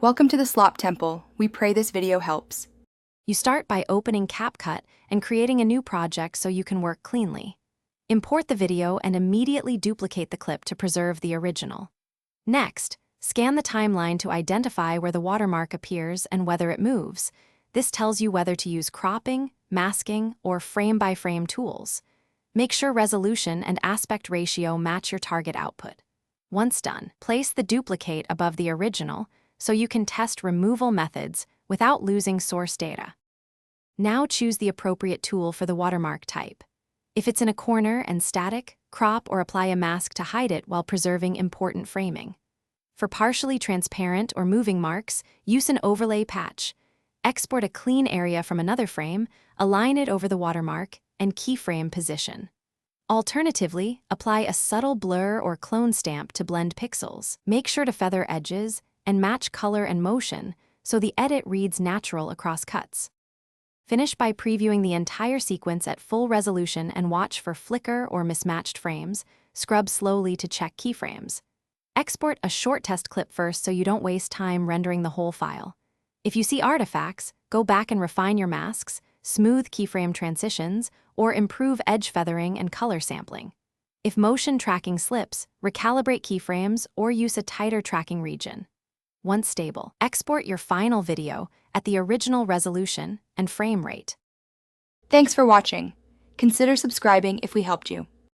Welcome to the Slop Temple. We pray this video helps. You start by opening Capcut and creating a new project so you can work cleanly. Import the video and immediately duplicate the clip to preserve the original. Next, scan the timeline to identify where the watermark appears and whether it moves. This tells you whether to use cropping, masking, or frame-by-frame tools. Make sure resolution and aspect ratio match your target output. Once done, place the duplicate above the original so you can test removal methods without losing source data. Now choose the appropriate tool for the watermark type. If it's in a corner and static, crop or apply a mask to hide it while preserving important framing. For partially transparent or moving marks, use an overlay patch. Export a clean area from another frame, align it over the watermark, and keyframe position. Alternatively, apply a subtle blur or clone stamp to blend pixels. Make sure to feather edges and match color and motion so the edit reads natural across cuts. Finish by previewing the entire sequence at full resolution and watch for flicker or mismatched frames. Scrub slowly to check keyframes. Export a short test clip first so you don't waste time rendering the whole file. If you see artifacts, go back and refine your masks, smooth keyframe transitions, or improve edge feathering and color sampling. If motion tracking slips, recalibrate keyframes or use a tighter tracking region. Once stable, export your final video at the original resolution and frame rate. Thanks for watching. Consider subscribing if we helped you.